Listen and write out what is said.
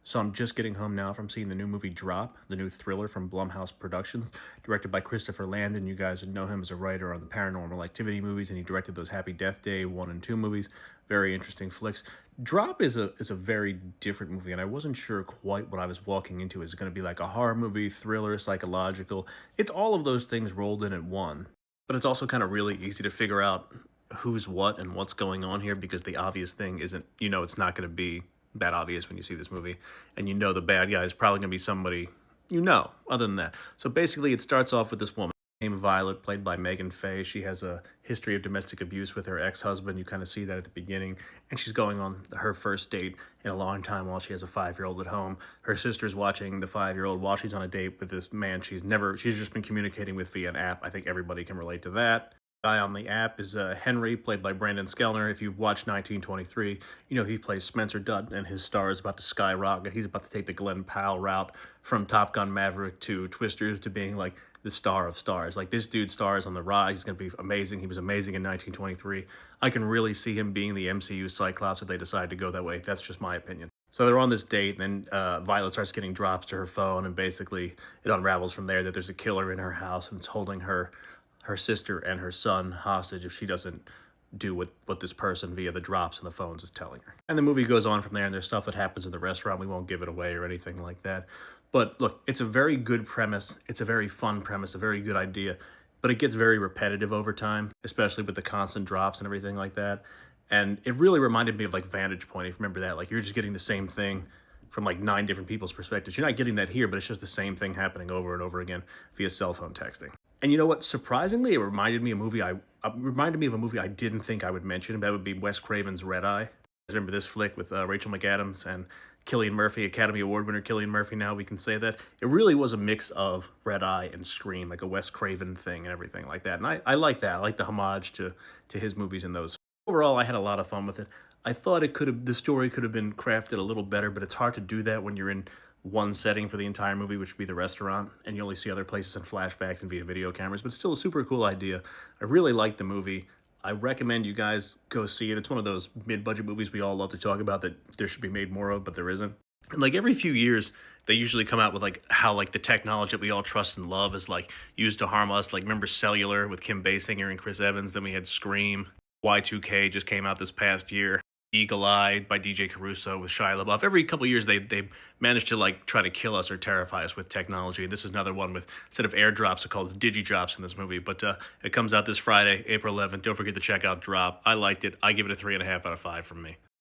So I'm just getting home now from seeing the new movie Drop, the new thriller from Blumhouse Productions, directed by Christopher Landon. You guys would know him as a writer on the Paranormal Activity movies, and he directed those Happy Death Day 1 and 2 movies. Very interesting flicks. Drop is a very different movie, and I wasn't sure quite what I was walking into. Is it going to be like a horror movie, thriller, psychological? It's all of those things rolled in at one. But it's also kind of really easy to figure out who's what and what's going on here because the obvious thing isn't, it's not going to be that obvious when you see this movie. And the bad guy is probably going to be somebody other than that. So basically, it starts off with this woman named Violet, played by Megan Faye. She has a history of domestic abuse with her ex-husband. You kind of see that at the beginning. And she's going on her first date in a long time while she has a 5-year-old at home. Her sister's watching the 5-year-old while she's on a date with this man she's just been communicating with via an app. I think everybody can relate to that. Guy on the app is Henry, played by Brandon Skellner. If you've watched 1923, he plays Spencer Dutton, and his star is about to skyrocket. He's about to take the Glenn Powell route from Top Gun Maverick to Twisters to being like the star of stars. Like, this dude's star is on the rise. He's going to be amazing. He was amazing in 1923. I can really see him being the MCU Cyclops if they decide to go that way. That's just my opinion. So they're on this date, and then Violet starts getting drops to her phone, and basically it unravels from there that there's a killer in her house, and it's holding her sister and her son hostage if she doesn't do what this person via the drops and the phones is telling her. And the movie goes on from there, and there's stuff that happens in the restaurant. We won't give it away or anything like that. But look, it's a very good premise. It's a very fun premise, a very good idea. But it gets very repetitive over time, especially with the constant drops and everything like that. And it really reminded me of like Vantage Point, if you remember that. Like, you're just getting the same thing from like 9 different people's perspectives. You're not getting that here, but it's just the same thing happening over and over again via cell phone texting. And you know what? Surprisingly, it reminded me of a movie I didn't think I would mention. That would be Wes Craven's Red Eye. I remember this flick with Rachel McAdams and Cillian Murphy, Academy Award winner Cillian Murphy. Now we can say that it really was a mix of Red Eye and Scream, like a Wes Craven thing and everything like that. And I like that. I like the homage to his movies and those. Overall, I had a lot of fun with it. I thought the story could have been crafted a little better, but it's hard to do that when you're in one setting for the entire movie, which would be the restaurant, and you only see other places in flashbacks and via video cameras, but still a super cool idea. I really like the movie. I recommend you guys go see it. It's one of those mid-budget movies we all love to talk about that there should be made more of, but there isn't. And like every few years, they usually come out with like how like the technology that we all trust and love is like used to harm us. Like, remember Cellular with Kim Basinger and Chris Evans? Then we had Scream. Y2K just came out this past year. Eagle Eye by DJ Caruso with Shia LaBeouf. Every couple of years, they manage to like try to kill us or terrify us with technology. This is another one with, instead of airdrops, they're called digidrops in this movie. But it comes out this Friday, April 11th. Don't forget to check out Drop. I liked it. I give it a 3.5 out of 5 from me.